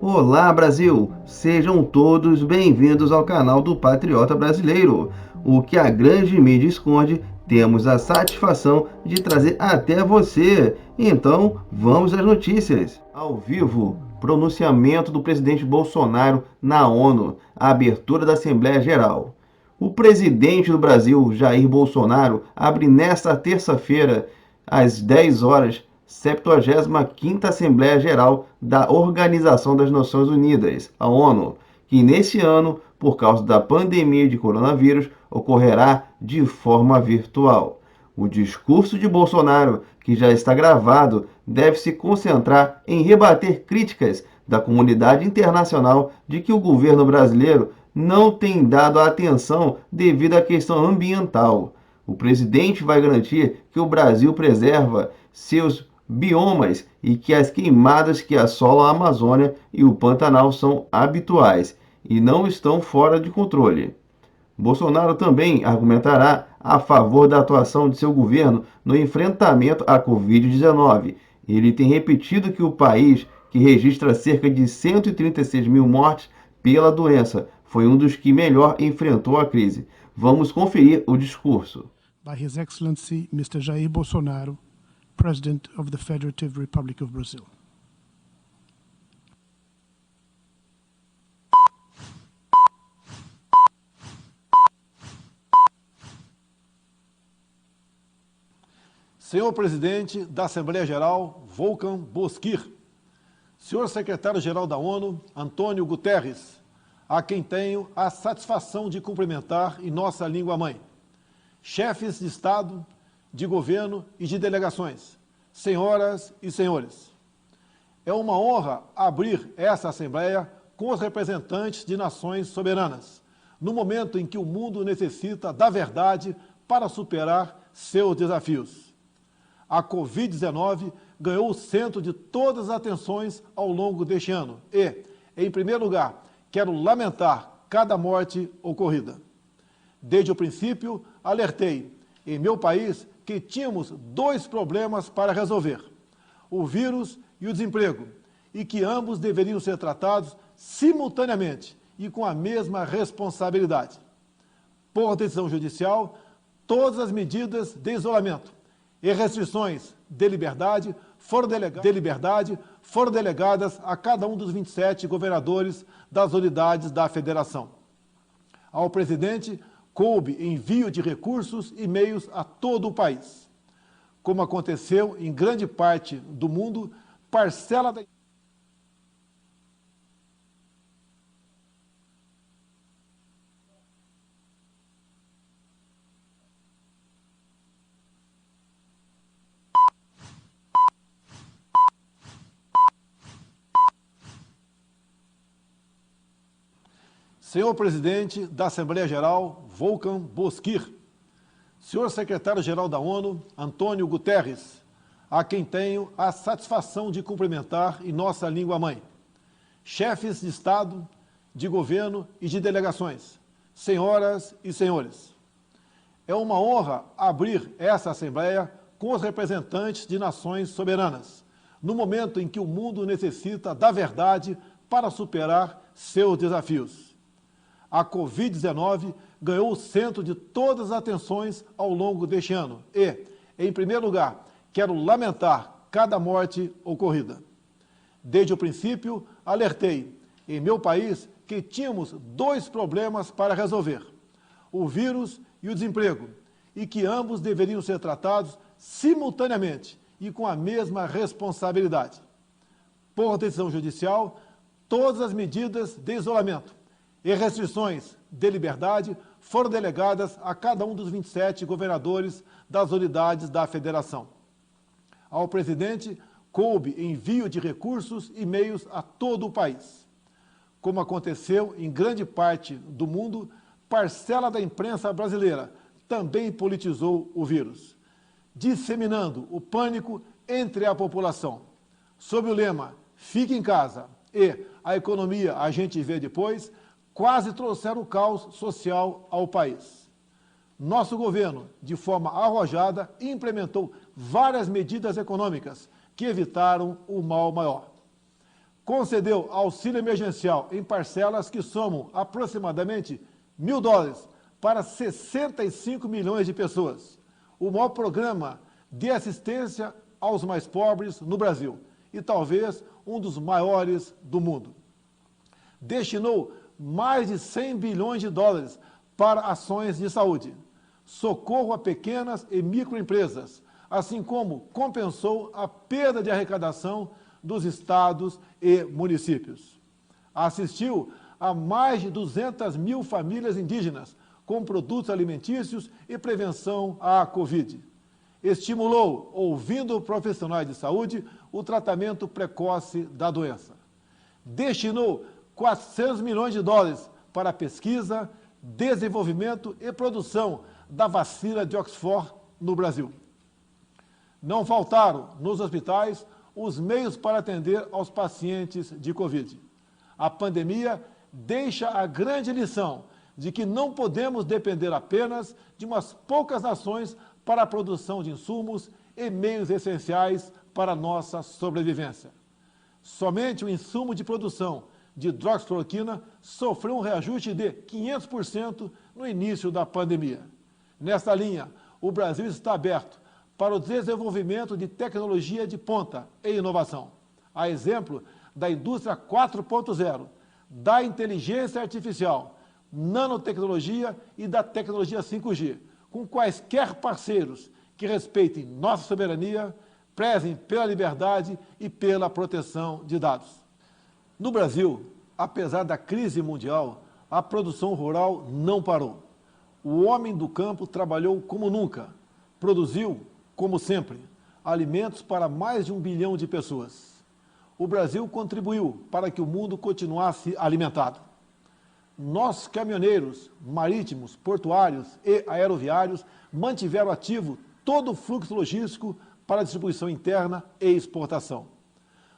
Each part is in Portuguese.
Olá, Brasil! Sejam todos bem-vindos ao canal do Patriota Brasileiro. O que a grande mídia esconde, temos a satisfação de trazer até você. Então, vamos às notícias. Ao vivo, pronunciamento do presidente Bolsonaro na ONU, a abertura da Assembleia Geral. O presidente do Brasil, Jair Bolsonaro, abre nesta terça-feira, às 10 horas, 75ª Assembleia Geral da Organização das Nações Unidas, a ONU, que nesse ano, por causa da pandemia de coronavírus, ocorrerá de forma virtual. O discurso de Bolsonaro, que já está gravado, deve se concentrar em rebater críticas da comunidade internacional de que o governo brasileiro não tem dado atenção devido à questão ambiental. O presidente vai garantir que o Brasil preserva seus biomas e que as queimadas que assolam a Amazônia e o Pantanal são habituais e não estão fora de controle. Bolsonaro também argumentará a favor da atuação de seu governo no enfrentamento à Covid-19. Ele tem repetido que o país, que registra cerca de 136 mil mortes pela doença, foi um dos que melhor enfrentou a crise. Vamos conferir o discurso. By His Excellency Mr. Jair Bolsonaro, President of the Federative Republic of Brazil. Senhor Presidente da Assembleia Geral, Volkan Bozkır, Senhor Secretário-Geral da ONU, Antônio Guterres, a quem tenho a satisfação de cumprimentar em nossa língua-mãe, chefes de Estado, de governo e de delegações, senhoras e senhores. É uma honra abrir essa Assembleia com os representantes de nações soberanas, no momento em que o mundo necessita da verdade para superar seus desafios. A Covid-19 ganhou o centro de todas as atenções ao longo deste ano e, em primeiro lugar, quero lamentar cada morte ocorrida. Desde o princípio, alertei, em meu país, que tínhamos dois problemas para resolver, o vírus e o desemprego, e que ambos deveriam ser tratados simultaneamente e com a mesma responsabilidade. Por decisão judicial, todas as medidas de isolamento e restrições de liberdade foram delegadas a cada um dos 27 governadores das unidades da federação. Ao presidente, coube envio de recursos e meios a todo o país. Como aconteceu em grande parte do mundo, parcela da... Senhor Presidente da Assembleia Geral, Volkan Bozkır, Senhor Secretário-Geral da ONU, Antônio Guterres, a quem tenho a satisfação de cumprimentar em nossa língua-mãe, chefes de Estado, de governo e de delegações, senhoras e senhores. É uma honra abrir essa Assembleia com os representantes de nações soberanas, no momento em que o mundo necessita da verdade para superar seus desafios. A Covid-19 ganhou o centro de todas as atenções ao longo deste ano e, em primeiro lugar, quero lamentar cada morte ocorrida. Desde o princípio, alertei, em meu país, que tínhamos dois problemas para resolver, o vírus e o desemprego, e que ambos deveriam ser tratados simultaneamente e com a mesma responsabilidade. Por decisão judicial, todas as medidas de isolamento e restrições de liberdade foram delegadas a cada um dos 27 governadores das unidades da federação. Ao presidente, coube envio de recursos e meios a todo o país. Como aconteceu em grande parte do mundo, parcela da imprensa brasileira também politizou o vírus, disseminando o pânico entre a população. Sob o lema "Fique em casa" e "A economia a gente vê depois", quase trouxeram o caos social ao país. Nosso governo, de forma arrojada, implementou várias medidas econômicas que evitaram o mal maior. concedeu auxílio emergencial em parcelas que somam aproximadamente $1.000 para 65 milhões de pessoas. O maior programa de assistência aos mais pobres no Brasil e talvez um dos maiores do mundo. Destinou mais de 100 bilhões de dólares para ações de saúde, socorro a pequenas e microempresas, assim como compensou a perda de arrecadação dos estados e municípios. Assistiu a mais de 200 mil famílias indígenas com produtos alimentícios e prevenção à Covid. Estimulou, ouvindo profissionais de saúde, o tratamento precoce da doença. Destinou 400 milhões de dólares para pesquisa, desenvolvimento e produção da vacina de Oxford no Brasil. Não faltaram nos hospitais os meios para atender aos pacientes de Covid. A pandemia deixa a grande lição de que não podemos depender apenas de umas poucas nações para a produção de insumos e meios essenciais para a nossa sobrevivência. Somente o insumo de produção de hidroxicloroquina sofreu um reajuste de 500% no início da pandemia. Nesta linha, o Brasil está aberto para o desenvolvimento de tecnologia de ponta e inovação, a exemplo da indústria 4.0, da inteligência artificial, nanotecnologia e da tecnologia 5G, com quaisquer parceiros que respeitem nossa soberania, prezem pela liberdade e pela proteção de dados. No Brasil, apesar da crise mundial, a produção rural não parou. O homem do campo trabalhou como nunca, produziu, como sempre, alimentos para mais de 1 bilhão de pessoas. O Brasil contribuiu para que o mundo continuasse alimentado. Nossos caminhoneiros marítimos, portuários e aeroviários mantiveram ativo todo o fluxo logístico para distribuição interna e exportação.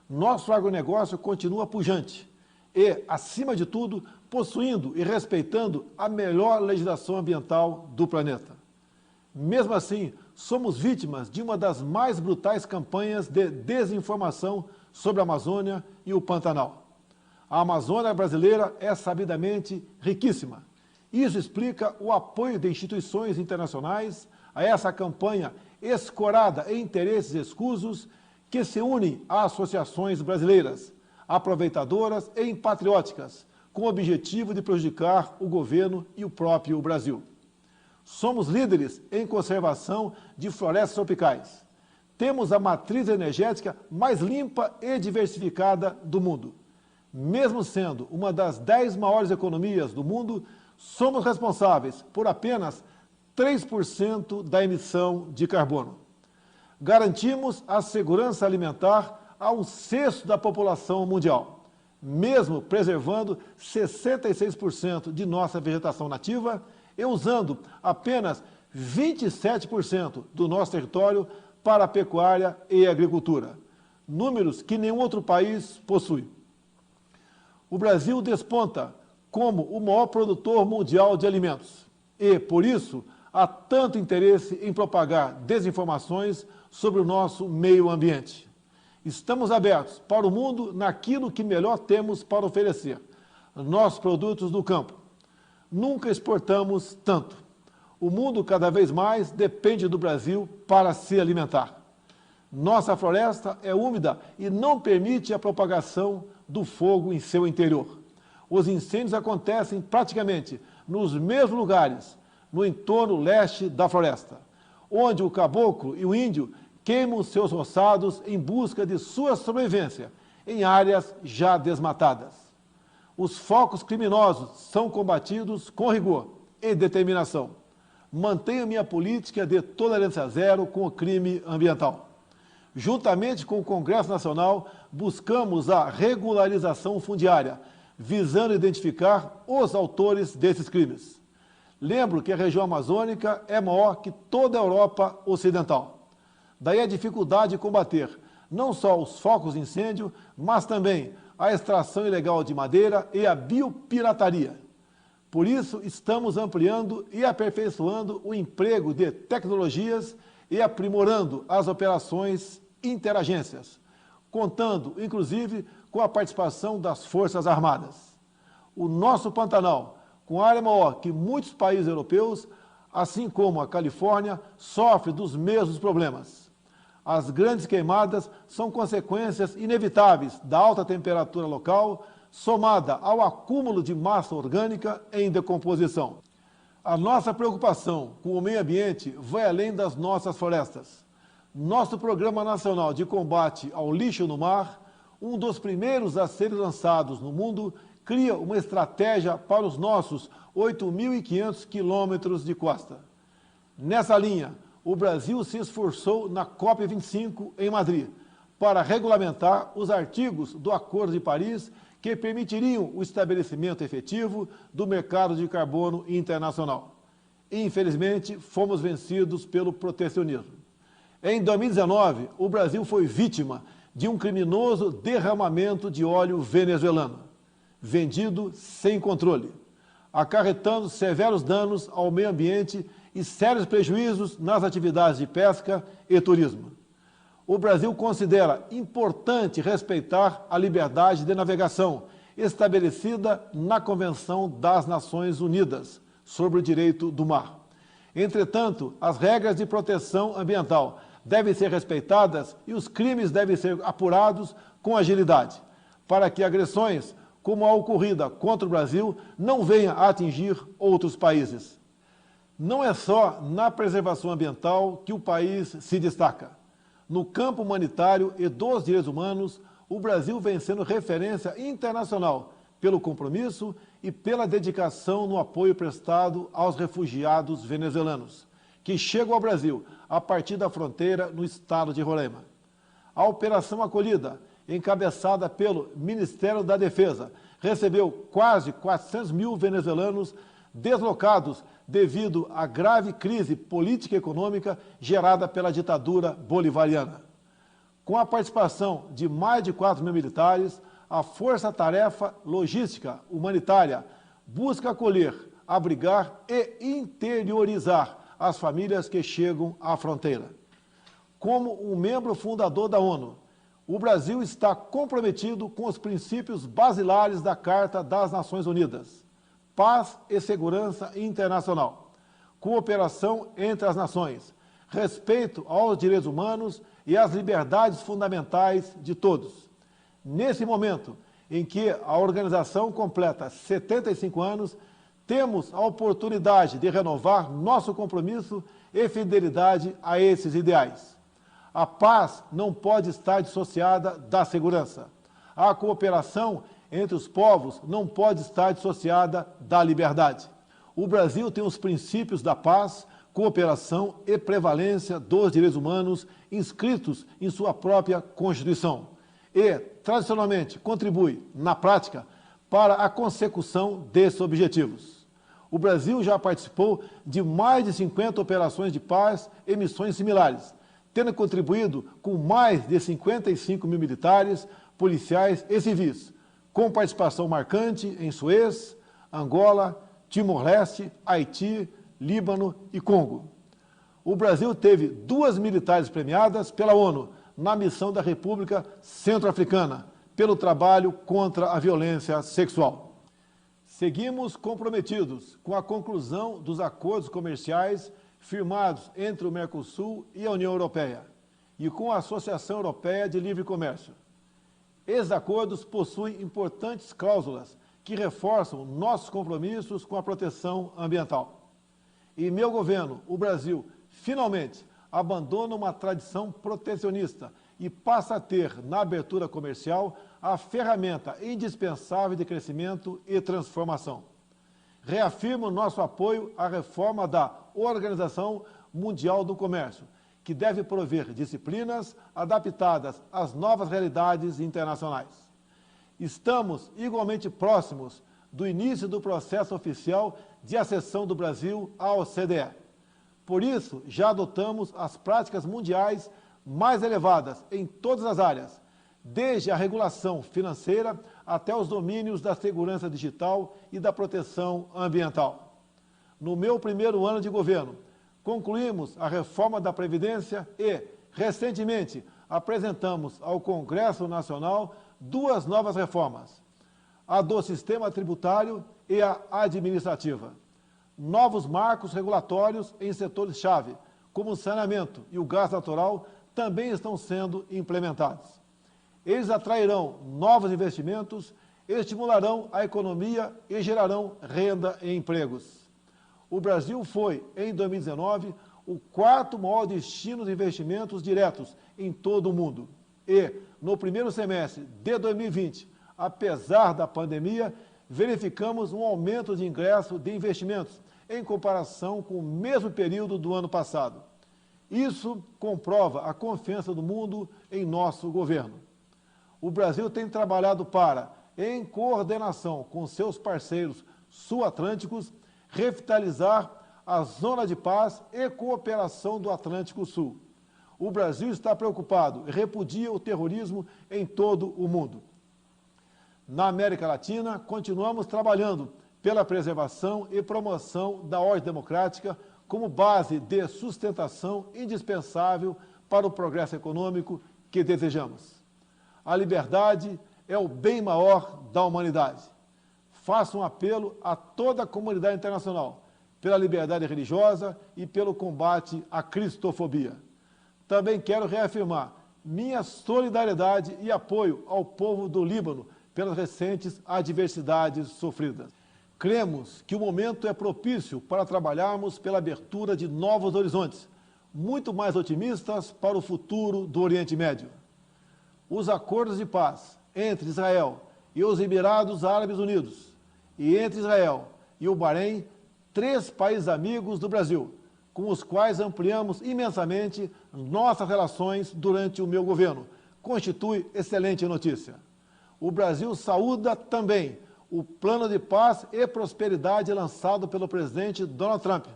Nosso agronegócio continua pujante e, acima de tudo, possuindo e respeitando a melhor legislação ambiental do planeta. Mesmo assim, somos vítimas de uma das mais brutais campanhas de desinformação sobre a Amazônia e o Pantanal. A Amazônia brasileira é sabidamente riquíssima. Isso explica o apoio de instituições internacionais a essa campanha escorada em interesses escusos que se unem a associações brasileiras, aproveitadoras e patrióticas, com o objetivo de prejudicar o governo e o próprio Brasil. Somos líderes em conservação de florestas tropicais. Temos a matriz energética mais limpa e diversificada do mundo. Mesmo sendo uma das 10 maiores economias do mundo, somos responsáveis por apenas 3% da emissão de carbono. Garantimos a segurança alimentar a 1/6 da população mundial, mesmo preservando 66% de nossa vegetação nativa e usando apenas 27% do nosso território para a pecuária e agricultura, números que nenhum outro país possui. O Brasil desponta como o maior produtor mundial de alimentos e, por isso, há tanto interesse em propagar desinformações sobre o nosso meio ambiente. Estamos abertos para o mundo naquilo que melhor temos para oferecer, nossos produtos do campo. Nunca exportamos tanto. O mundo cada vez mais depende do Brasil para se alimentar. Nossa floresta é úmida e não permite a propagação do fogo em seu interior. Os incêndios acontecem praticamente nos mesmos lugares, no entorno leste da floresta, onde o caboclo e o índio queimam seus roçados em busca de sua sobrevivência em áreas já desmatadas. Os focos criminosos são combatidos com rigor e determinação. Mantenho minha política de tolerância zero com o crime ambiental. Juntamente com o Congresso Nacional, buscamos a regularização fundiária, visando identificar os autores desses crimes. Lembro que a região amazônica é maior que toda a Europa Ocidental. Daí a dificuldade de combater não só os focos de incêndio, mas também a extração ilegal de madeira e a biopirataria. Por isso, estamos ampliando e aperfeiçoando o emprego de tecnologias e aprimorando as operações interagências, contando, inclusive, com a participação das Forças Armadas. O nosso Pantanal, com área maior que muitos países europeus, assim como a Califórnia, sofre dos mesmos problemas. As grandes queimadas são consequências inevitáveis da alta temperatura local, somada ao acúmulo de massa orgânica em decomposição. A nossa preocupação com o meio ambiente vai além das nossas florestas. Nosso Programa Nacional de Combate ao Lixo no Mar, um dos primeiros a serem lançados no mundo, cria uma estratégia para os nossos 8.500 quilômetros de costa. Nessa linha, o Brasil se esforçou na COP25 em Madrid para regulamentar os artigos do Acordo de Paris que permitiriam o estabelecimento efetivo do mercado de carbono internacional. Infelizmente, fomos vencidos pelo protecionismo. Em 2019, o Brasil foi vítima de um criminoso derramamento de óleo venezuelano, vendido sem controle, acarretando severos danos ao meio ambiente e sérios prejuízos nas atividades de pesca e turismo. O Brasil considera importante respeitar a liberdade de navegação estabelecida na Convenção das Nações Unidas sobre o Direito do Mar. Entretanto, as regras de proteção ambiental devem ser respeitadas e os crimes devem ser apurados com agilidade, para que agressões como a ocorrida contra o Brasil não venham a atingir outros países. Não é só na preservação ambiental que o país se destaca. No campo humanitário e dos direitos humanos, o Brasil vem sendo referência internacional pelo compromisso e pela dedicação no apoio prestado aos refugiados venezuelanos, que chegam ao Brasil a partir da fronteira no estado de Roraima. A Operação Acolhida, encabeçada pelo Ministério da Defesa, recebeu quase 400 mil venezuelanos deslocados devido à grave crise política e econômica gerada pela ditadura bolivariana. Com a participação de mais de 4 mil militares, a Força-Tarefa Logística Humanitária busca acolher, abrigar e interiorizar as famílias que chegam à fronteira. Como um membro fundador da ONU, o Brasil está comprometido com os princípios basilares da Carta das Nações Unidas: paz e segurança internacional, cooperação entre as nações, respeito aos direitos humanos e às liberdades fundamentais de todos. Nesse momento em que a organização completa 75 anos, temos a oportunidade de renovar nosso compromisso e fidelidade a esses ideais. A paz não pode estar dissociada da segurança. A cooperação entre os povos não pode estar dissociada da liberdade. O Brasil tem os princípios da paz, cooperação e prevalência dos direitos humanos inscritos em sua própria Constituição e, tradicionalmente, contribui, na prática, para a consecução desses objetivos. O Brasil já participou de mais de 50 operações de paz e missões similares, tendo contribuído com mais de 55 mil militares, policiais e civis, com participação marcante em Suez, Angola, Timor-Leste, Haiti, Líbano e Congo. O Brasil teve 2 militares premiadas pela ONU na missão da República Centro-Africana pelo trabalho contra a violência sexual. Seguimos comprometidos com a conclusão dos acordos comerciais firmados entre o Mercosul e a União Europeia e com a Associação Europeia de Livre Comércio. Esses acordos possuem importantes cláusulas que reforçam nossos compromissos com a proteção ambiental. Em meu governo, o Brasil, finalmente, abandona uma tradição protecionista e passa a ter, na abertura comercial, a ferramenta indispensável de crescimento e transformação. Reafirmo nosso apoio à reforma da Organização Mundial do Comércio, que deve prover disciplinas adaptadas às novas realidades internacionais. Estamos igualmente próximos do início do processo oficial de acessão do Brasil à OCDE. Por isso, já adotamos as práticas mundiais mais elevadas em todas as áreas, desde a regulação financeira até os domínios da segurança digital e da proteção ambiental. No meu primeiro ano de governo, concluímos a reforma da Previdência e, recentemente, apresentamos ao Congresso Nacional duas novas reformas, a do sistema tributário e a administrativa. Novos marcos regulatórios em setores-chave, como o saneamento e o gás natural, também estão sendo implementados. Eles atrairão novos investimentos, estimularão a economia e gerarão renda e empregos. O Brasil foi, em 2019, o quarto maior destino de investimentos diretos em todo o mundo. E, no primeiro semestre de 2020, apesar da pandemia, verificamos um aumento de ingresso de investimentos em comparação com o mesmo período do ano passado. Isso comprova a confiança do mundo em nosso governo. O Brasil tem trabalhado para, em coordenação com seus parceiros sul-atlânticos, revitalizar a zona de paz e cooperação do Atlântico Sul. O Brasil está preocupado e repudia o terrorismo em todo o mundo. Na América Latina, continuamos trabalhando pela preservação e promoção da ordem democrática como base de sustentação indispensável para o progresso econômico que desejamos. A liberdade é o bem maior da humanidade. Faço um apelo a toda a comunidade internacional pela liberdade religiosa e pelo combate à cristofobia. Também quero reafirmar minha solidariedade e apoio ao povo do Líbano pelas recentes adversidades sofridas. Cremos que o momento é propício para trabalharmos pela abertura de novos horizontes, muito mais otimistas para o futuro do Oriente Médio. Os acordos de paz entre Israel e os Emirados Árabes Unidos e entre Israel e o Bahrein, 3 países amigos do Brasil, com os quais ampliamos imensamente nossas relações durante o meu governo, constitui excelente notícia. O Brasil saúda também o plano de paz e prosperidade lançado pelo presidente Donald Trump,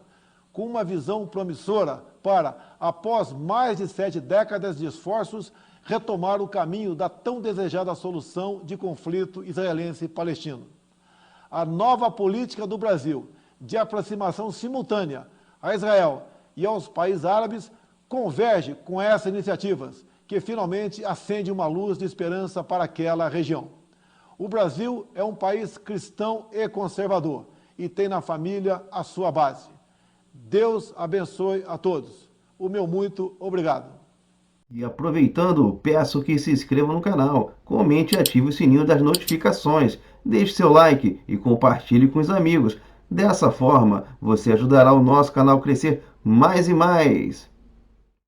com uma visão promissora para, após mais de 7 décadas de esforços, retomar o caminho da tão desejada solução de conflito israelense-palestino. A nova política do Brasil de aproximação simultânea a Israel e aos países árabes converge com essas iniciativas, que finalmente acende uma luz de esperança para aquela região. O Brasil é um país cristão e conservador e tem na família a sua base. Deus abençoe a todos. O meu muito obrigado. E aproveitando, peço que se inscreva no canal, comente e ative o sininho das notificações, deixe seu like e compartilhe com os amigos. Dessa forma, você ajudará o nosso canal a crescer mais e mais.